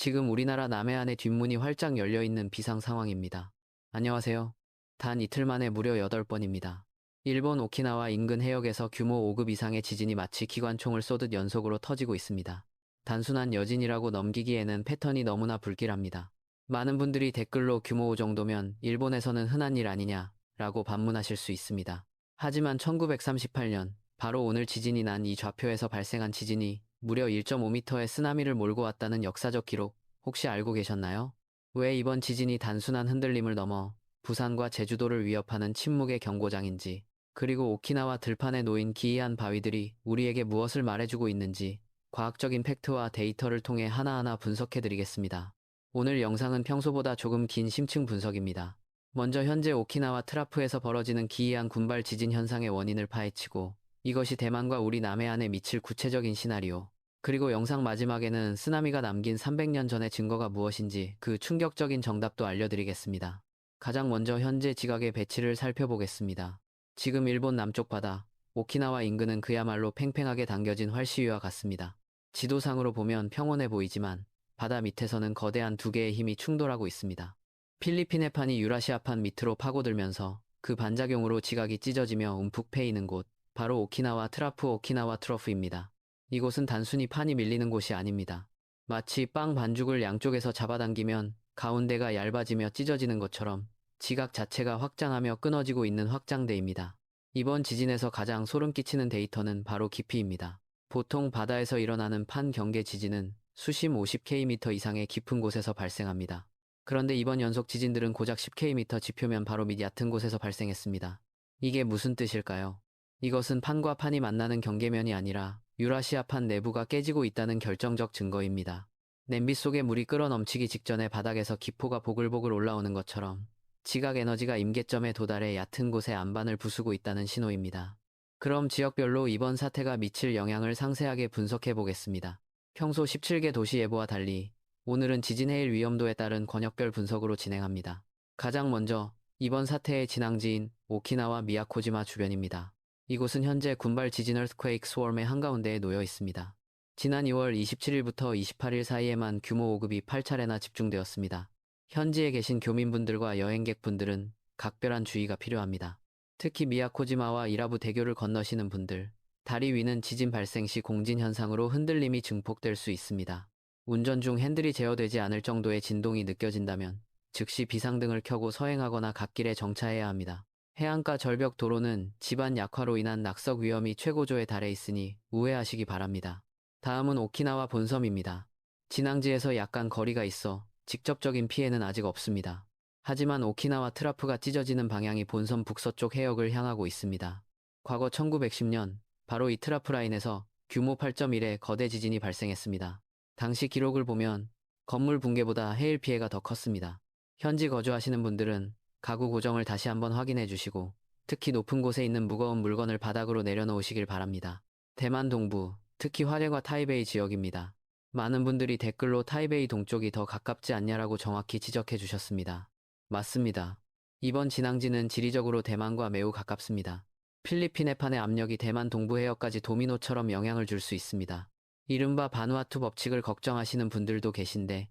지금 우리나라 남해안의 뒷문이 활짝 열려있는 비상 상황입니다. 안녕하세요. 단 이틀 만에 무려 8번입니다. 일본 오키나와 인근 해역에서 규모 5급 이상의 지진이 마치 기관총을 쏘듯 연속으로 터지고 있습니다. 단순한 여진이라고 넘기기에는 패턴이 너무나 불길합니다. 많은 분들이 댓글로 규모 5 정도면 일본에서는 흔한 일 아니냐 라고 반문하실 수 있습니다. 하지만 1938년 바로 오늘 지진이 난 이 좌표에서 발생한 지진이 무려 1.5m의 쓰나미를 몰고 왔다는 역사적 기록 혹시 알고 계셨나요? 왜 이번 지진이 단순한 흔들림을 넘어 부산과 제주도를 위협하는 침묵의 경고장인지, 그리고 오키나와 들판에 놓인 기이한 바위들이 우리에게 무엇을 말해주고 있는지 과학적인 팩트와 데이터를 통해 하나하나 분석해드리겠습니다. 오늘 영상은 평소보다 조금 긴 심층 분석입니다. 먼저 현재 오키나와 트라프에서 벌어지는 기이한 군발 지진 현상의 원인을 파헤치고, 이것이 대만과 우리 남해안에 미칠 구체적인 시나리오, 그리고 영상 마지막에는 쓰나미가 남긴 300년 전의 증거가 무엇인지 그 충격적인 정답도 알려드리겠습니다. 가장 먼저 현재 지각의 배치를 살펴보겠습니다. 지금 일본 남쪽 바다, 오키나와 인근은 그야말로 팽팽하게 당겨진 활시위와 같습니다. 지도상으로 보면 평온해 보이지만 바다 밑에서는 거대한 두 개의 힘이 충돌하고 있습니다. 필리핀 해판이 유라시아판 밑으로 파고들면서 그 반작용으로 지각이 찢어지며 움푹 패이는 곳, 바로 오키나와 트러프입니다. 이곳은 단순히 판이 밀리는 곳이 아닙니다. 마치 빵 반죽을 양쪽에서 잡아당기면 가운데가 얇아지며 찢어지는 것처럼 지각 자체가 확장하며 끊어지고 있는 확장대입니다. 이번 지진에서 가장 소름 끼치는 데이터는 바로 깊이입니다. 보통 바다에서 일어나는 판 경계 지진은 수심 50km 이상의 깊은 곳에서 발생합니다. 그런데 이번 연속 지진들은 고작 10km 지표면 바로 밑 얕은 곳에서 발생했습니다. 이게 무슨 뜻일까요? 이것은 판과 판이 만나는 경계면이 아니라 유라시아판 내부가 깨지고 있다는 결정적 증거입니다. 냄비 속에 물이 끓어 넘치기 직전에 바닥에서 기포가 보글보글 올라오는 것처럼 지각 에너지가 임계점에 도달해 얕은 곳의 안반을 부수고 있다는 신호입니다. 그럼 지역별로 이번 사태가 미칠 영향을 상세하게 분석해 보겠습니다. 평소 17개 도시 예보와 달리 오늘은 지진 해일 위험도에 따른 권역별 분석으로 진행합니다. 가장 먼저 이번 사태의 진앙지인 오키나와 미야코지마 주변입니다. 이곳은 현재 군발 지진 earthquake swarm의 한가운데에 놓여 있습니다. 지난 2월 27일부터 28일 사이에만 규모 5급이 8차례나 집중되었습니다. 현지에 계신 교민분들과 여행객분들은 각별한 주의가 필요합니다. 특히 미야코지마와 이라부 대교를 건너시는 분들, 다리 위는 지진 발생 시 공진 현상으로 흔들림이 증폭될 수 있습니다. 운전 중 핸들이 제어되지 않을 정도의 진동이 느껴진다면 즉시 비상등을 켜고 서행하거나 갓길에 정차해야 합니다. 해안가 절벽 도로는 지반 약화로 인한 낙석 위험이 최고조에 달해 있으니 우회하시기 바랍니다. 다음은 오키나와 본섬입니다. 진앙지에서 약간 거리가 있어 직접적인 피해는 아직 없습니다. 하지만 오키나와 트라프가 찢어지는 방향이 본섬 북서쪽 해역을 향하고 있습니다. 과거 1910년 바로 이 트라프 라인에서 규모 8.1의 거대 지진이 발생했습니다. 당시 기록을 보면 건물 붕괴보다 해일 피해가 더 컸습니다. 현지 거주하시는 분들은 가구 고정을 다시 한번 확인해 주시고, 특히 높은 곳에 있는 무거운 물건을 바닥으로 내려놓으시길 바랍니다. 대만 동부, 특히 화롄과 타이베이 지역입니다. 많은 분들이 댓글로 타이베이 동쪽이 더 가깝지 않냐라고 정확히 지적해 주셨습니다. 맞습니다. 이번 진앙지는 지리적으로 대만과 매우 가깝습니다. 필리핀 해판의 압력이 대만 동부 해역까지 도미노처럼 영향을 줄 수 있습니다. 이른바 바누아투 법칙을 걱정하시는 분들도 계신데,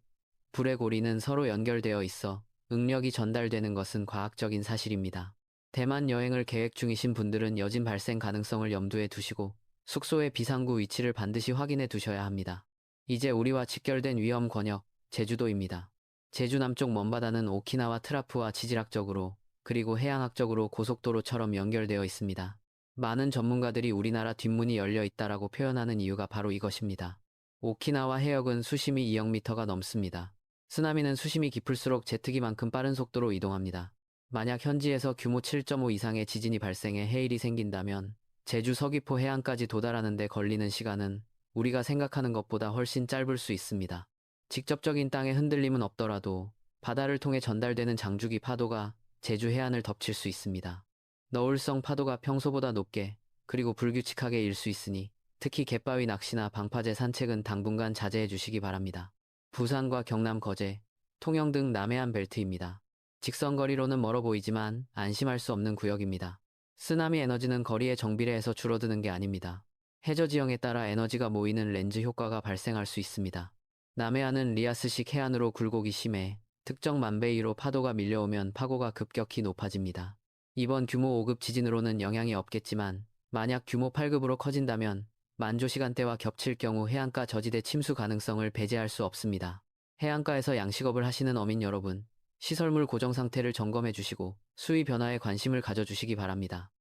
불의 고리는 서로 연결되어 있어 응력이 전달되는 것은 과학적인 사실입니다. 대만 여행을 계획 중이신 분들은 여진 발생 가능성을 염두에 두시고 숙소의 비상구 위치를 반드시 확인해 두셔야 합니다. 이제 우리와 직결된 위험 권역, 제주도입니다. 제주 남쪽 먼바다는 오키나와 트라프와 지질학적으로 그리고 해양학적으로 고속도로처럼 연결되어 있습니다. 많은 전문가들이 우리나라 뒷문이 열려 있다라고 표현하는 이유가 바로 이것입니다. 오키나와 해역은 수심이 2억 미터가 넘습니다. 쓰나미는 수심이 깊을수록 제트기만큼 빠른 속도로 이동합니다. 만약 현지에서 규모 7.5 이상의 지진이 발생해 해일이 생긴다면 제주 서귀포 해안까지 도달하는 데 걸리는 시간은 우리가 생각하는 것보다 훨씬 짧을 수 있습니다. 직접적인 땅의 흔들림은 없더라도 바다를 통해 전달되는 장주기 파도가 제주 해안을 덮칠 수 있습니다. 너울성 파도가 평소보다 높게 그리고 불규칙하게 일 수 있으니 특히 갯바위 낚시나 방파제 산책은 당분간 자제해 주시기 바랍니다. 부산과 경남 거제, 통영 등 남해안 벨트입니다. 직선거리로는 멀어 보이지만 안심할 수 없는 구역입니다. 쓰나미 에너지는 거리에 정비례해서 줄어드는 게 아닙니다. 해저 지형에 따라 에너지가 모이는 렌즈 효과가 발생할 수 있습니다. 남해안은 리아스식 해안으로 굴곡이 심해 특정 만베이로 파도가 밀려오면 파고가 급격히 높아집니다. 이번 규모 5급 지진으로는 영향이 없겠지만 만약 규모 8급으로 커진다면 만조 시간대와 겹칠 경우 해안가 저지대 침수 가능성을 배제할 수 없습니다. 해안가에서 양식업을 하시는 어민 여러분, 시설물 고정 상태를 점검해 주시고 수위 변화에 관심을 가져주시기 바랍니다.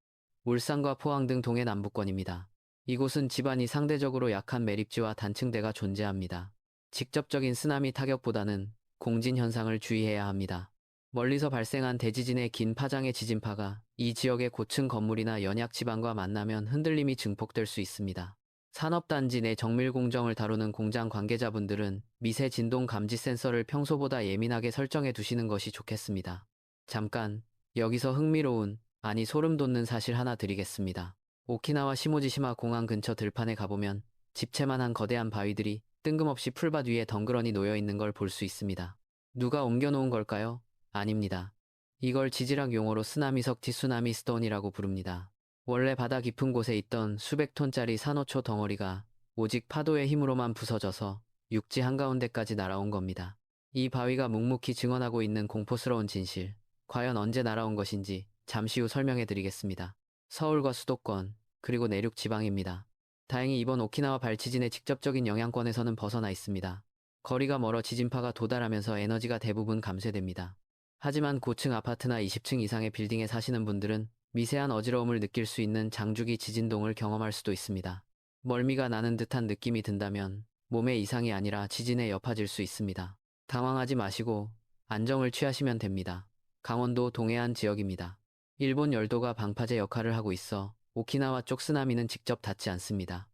울산과 포항 등 동해 남부권입니다. 이곳은 지반이 상대적으로 약한 매립지와 단층대가 존재합니다. 직접적인 쓰나미 타격보다는 공진 현상을 주의해야 합니다. 멀리서 발생한 대지진의 긴 파장의 지진파가 이 지역의 고층 건물이나 연약 지반과 만나면 흔들림이 증폭될 수 있습니다. 산업단지 내 정밀 공정을 다루는 공장 관계자분들은 미세 진동 감지 센서를 평소보다 예민하게 설정해 두시는 것이 좋겠습니다. 잠깐, 여기서 흥미로운, 아니 소름 돋는 사실 하나 드리겠습니다. 오키나와 시모지시마 공항 근처 들판에 가보면 집채만한 거대한 바위들이 뜬금없이 풀밭 위에 덩그러니 놓여 있는 걸 볼 수 있습니다. 누가 옮겨놓은 걸까요? 아닙니다. 이걸 지질학 용어로 쓰나미석 티수나미 스톤이라고 부릅니다. 원래 바다 깊은 곳에 있던 수백 톤짜리 산호초 덩어리가 오직 파도의 힘으로만 부서져서 육지 한가운데까지 날아온 겁니다. 이 바위가 묵묵히 증언하고 있는 공포스러운 진실, 과연 언제 날아온 것인지 잠시 후 설명해 드리겠습니다. 서울과 수도권, 그리고 내륙 지방입니다. 다행히 이번 오키나와 발지진의 직접적인 영향권에서는 벗어나 있습니다. 거리가 멀어 지진파가 도달하면서 에너지가 대부분 감쇄됩니다. 하지만 고층 아파트나 20층 이상의 빌딩에 사시는 분들은 미세한 어지러움을 느낄 수 있는 장주기 지진동을 경험할 수도 있습니다. 멀미가 나는 듯한 느낌이 든다면 몸의 이상이 아니라 지진에 여파질 수 있습니다. 당황하지 마시고 안정을 취하시면 됩니다. 강원도 동해안 지역입니다. 일본 열도가 방파제 역할을 하고 있어 오키나와 쪽 쓰나미는 직접 닿지 않습니다.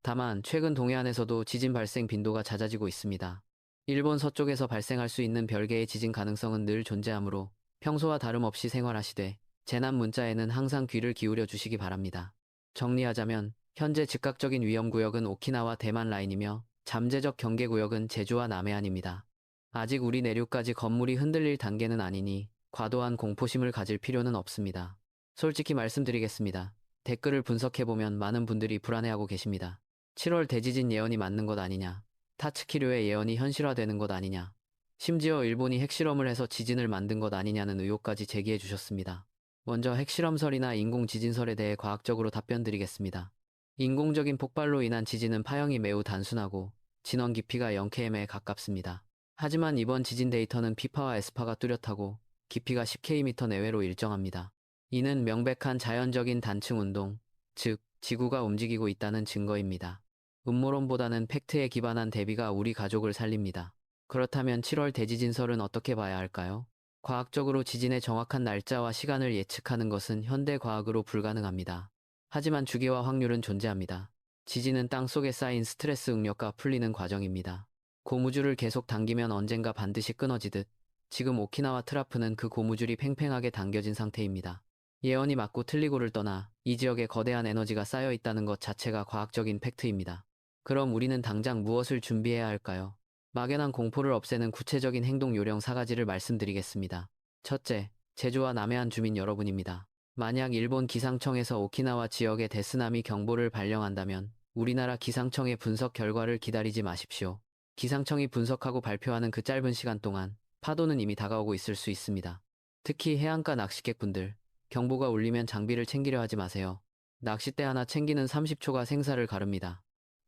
다만 최근 동해안에서도 지진 발생 빈도가 잦아지고 있습니다. 일본 서쪽에서 발생할 수 있는 별개의 지진 가능성은 늘 존재하므로 평소와 다름없이 생활하시되 재난 문자에는 항상 귀를 기울여 주시기 바랍니다. 정리하자면 현재 즉각적인 위험구역은 오키나와 대만 라인이며 잠재적 경계구역은 제주와 남해안입니다. 아직 우리 내륙까지 건물이 흔들릴 단계는 아니니 과도한 공포심을 가질 필요는 없습니다. 솔직히 말씀드리겠습니다. 댓글을 분석해보면 많은 분들이 불안해하고 계십니다. 7월 대지진 예언이 맞는 것 아니냐, 타츠키료의 예언이 현실화되는 것 아니냐, 심지어 일본이 핵실험을 해서 지진을 만든 것 아니냐는 의혹까지 제기해 주셨습니다. 먼저 핵실험설이나 인공지진설에 대해 과학적으로 답변드리겠습니다. 인공적인 폭발로 인한 지진은 파형이 매우 단순하고 진원 깊이가 0km에 가깝습니다. 하지만 이번 지진 데이터는 피파와 에스파가 뚜렷하고 깊이가 10km 내외로 일정합니다. 이는 명백한 자연적인 단층 운동, 즉 지구가 움직이고 있다는 증거입니다. 음모론보다는 팩트에 기반한 대비가 우리 가족을 살립니다. 그렇다면 7월 대지진설은 어떻게 봐야 할까요? 과학적으로 지진의 정확한 날짜와 시간을 예측하는 것은 현대 과학으로 불가능합니다. 하지만 주기와 확률은 존재합니다. 지진은 땅속에 쌓인 스트레스 응력과 풀리는 과정입니다. 고무줄을 계속 당기면 언젠가 반드시 끊어지듯 지금 오키나와 트라프는 그 고무줄이 팽팽하게 당겨진 상태입니다. 예언이 맞고 틀리고를 떠나 이 지역에 거대한 에너지가 쌓여 있다는 것 자체가 과학적인 팩트입니다. 그럼 우리는 당장 무엇을 준비해야 할까요? 막연한 공포를 없애는 구체적인 행동 요령 4가지를 말씀드리겠습니다. 첫째, 제주와 남해안 주민 여러분입니다. 만약 일본 기상청에서 오키나와 지역에 대쓰나미 경보를 발령한다면 우리나라 기상청의 분석 결과를 기다리지 마십시오. 기상청이 분석하고 발표하는 그 짧은 시간 동안 파도는 이미 다가오고 있을 수 있습니다. 특히 해안가 낚시객분들, 경보가 울리면 장비를 챙기려 하지 마세요. 낚싯대 하나 챙기는 30초가 생사를 가릅니다.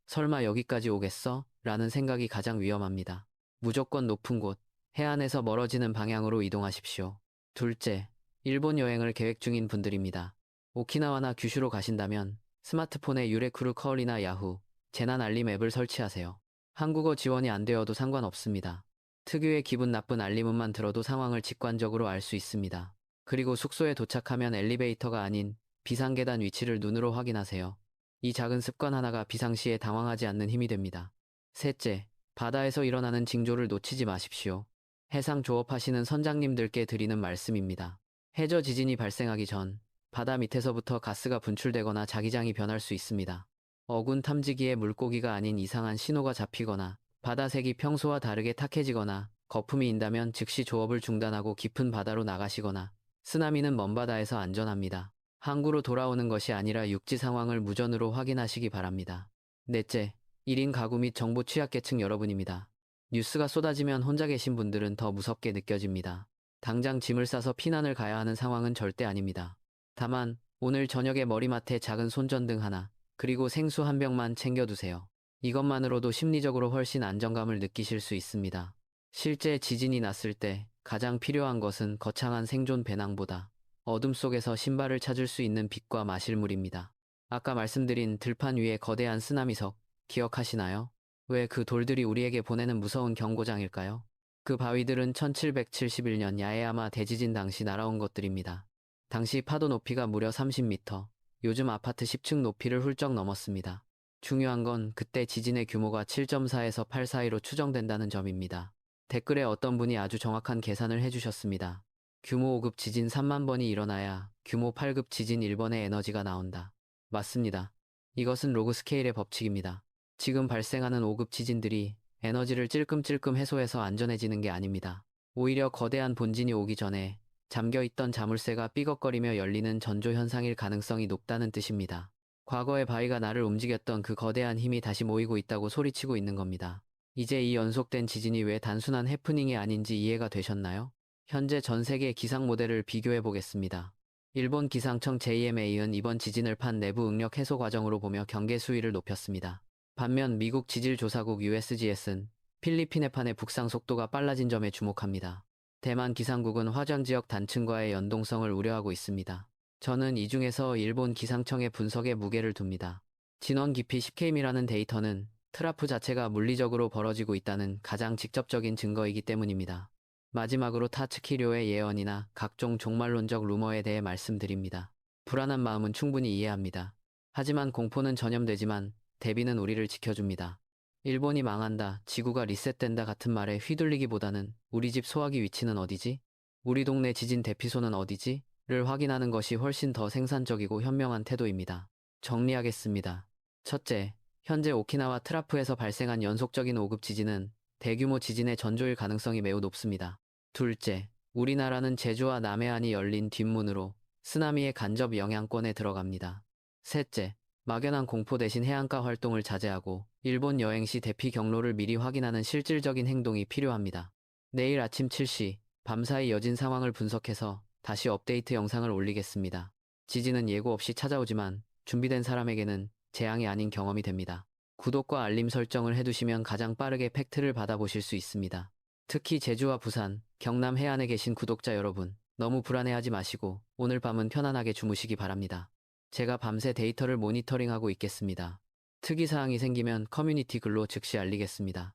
설마 여기까지 오겠어? 라는 생각이 가장 위험합니다. 무조건 높은 곳, 해안에서 멀어지는 방향으로 이동하십시오. 둘째, 일본 여행을 계획 중인 분들입니다. 오키나와나 규슈로 가신다면 스마트폰에 유레쿠르 커울이나 야후, 재난 알림 앱을 설치하세요. 한국어 지원이 안 되어도 상관없습니다. 특유의 기분 나쁜 알림음만 들어도 상황을 직관적으로 알 수 있습니다. 그리고 숙소에 도착하면 엘리베이터가 아닌 비상계단 위치를 눈으로 확인하세요. 이 작은 습관 하나가 비상시에 당황하지 않는 힘이 됩니다. 셋째, 바다에서 일어나는 징조를 놓치지 마십시오. 해상 조업하시는 선장님들께 드리는 말씀입니다. 해저 지진이 발생하기 전 바다 밑에서부터 가스가 분출되거나 자기장이 변할 수 있습니다. 어군 탐지기에 물고기가 아닌 이상한 신호가 잡히거나 바다색이 평소와 다르게 탁해지거나 거품이 인다면 즉시 조업을 중단하고 깊은 바다로 나가시거나 쓰나미는 먼 바다에서 안전합니다. 항구로 돌아오는 것이 아니라 육지 상황을 무전으로 확인하시기 바랍니다. 넷째, 1인 가구 및 정보 취약계층 여러분입니다. 뉴스가 쏟아지면 혼자 계신 분들은 더 무섭게 느껴집니다. 당장 짐을 싸서 피난을 가야 하는 상황은 절대 아닙니다. 다만 오늘 저녁에 머리맡에 작은 손전등 하나, 그리고 생수 한 병만 챙겨두세요. 이것만으로도 심리적으로 훨씬 안정감을 느끼실 수 있습니다. 실제 지진이 났을 때 가장 필요한 것은 거창한 생존 배낭보다 어둠 속에서 신발을 찾을 수 있는 빛과 마실물입니다. 아까 말씀드린 들판 위에 거대한 쓰나미석, 기억하시나요? 왜 그 돌들이 우리에게 보내는 무서운 경고장일까요? 그 바위들은 1771년 야에야마 대지진 당시 날아온 것들입니다. 당시 파도 높이가 무려 30m, 요즘 아파트 10층 높이를 훌쩍 넘었습니다. 중요한 건 그때 지진의 규모가 7.4에서 8 사이로 추정된다는 점입니다. 댓글에 어떤 분이 아주 정확한 계산을 해주셨습니다. 규모 5급 지진 3만 번이 일어나야 규모 8급 지진 1번의 에너지가 나온다. 맞습니다. 이것은 로그 스케일의 법칙입니다. 지금 발생하는 5급 지진들이 에너지를 찔끔찔끔 해소해서 안전해지는 게 아닙니다. 오히려 거대한 본진이 오기 전에 잠겨있던 자물쇠가 삐걱거리며 열리는 전조현상일 가능성이 높다는 뜻입니다. 과거의 바위가 나를 움직였던 그 거대한 힘이 다시 모이고 있다고 소리치고 있는 겁니다. 이제 이 연속된 지진이 왜 단순한 해프닝이 아닌지 이해가 되셨나요? 현재 전 세계 기상 모델을 비교해 보겠습니다. 일본 기상청 JMA은 이번 지진을 판 내부 응력 해소 과정으로 보며 경계 수위를 높였습니다. 반면 미국 지질조사국 USGS는 필리핀해 판의 북상 속도가 빨라진 점에 주목합니다. 대만 기상국은 화전 지역 단층과의 연동성을 우려하고 있습니다. 저는 이 중에서 일본 기상청의 분석에 무게를 둡니다. 진원 깊이 10km라는 데이터는 트라프 자체가 물리적으로 벌어지고 있다는 가장 직접적인 증거이기 때문입니다. 마지막으로 타츠키료의 예언이나 각종 종말론적 루머에 대해 말씀드립니다. 불안한 마음은 충분히 이해합니다. 하지만 공포는 전염되지만 대비는 우리를 지켜줍니다. 일본이 망한다, 지구가 리셋된다 같은 말에 휘둘리기보다는 우리 집 소화기 위치는 어디지? 우리 동네 지진 대피소는 어디지? 를 확인하는 것이 훨씬 더 생산적이고 현명한 태도입니다. 정리하겠습니다. 첫째, 현재 오키나와 트라프에서 발생한 연속적인 5급 지진은 대규모 지진의 전조일 가능성이 매우 높습니다. 둘째, 우리나라는 제주와 남해안이 열린 뒷문으로 쓰나미의 간접 영향권에 들어갑니다. 셋째, 막연한 공포 대신 해안가 활동을 자제하고 일본 여행 시 대피 경로를 미리 확인하는 실질적인 행동이 필요합니다. 내일 아침 7시, 밤사이 여진 상황을 분석해서 다시 업데이트 영상을 올리겠습니다. 지진은 예고 없이 찾아오지만 준비된 사람에게는 재앙이 아닌 경험이 됩니다. 구독과 알림 설정을 해두시면 가장 빠르게 팩트를 받아보실 수 있습니다. 특히 제주와 부산, 경남 해안에 계신 구독자 여러분, 너무 불안해하지 마시고 오늘 밤은 편안하게 주무시기 바랍니다. 제가 밤새 데이터를 모니터링하고 있겠습니다. 특이사항이 생기면 커뮤니티 글로 즉시 알리겠습니다.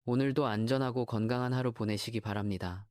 오늘도 안전하고 건강한 하루 보내시기 바랍니다.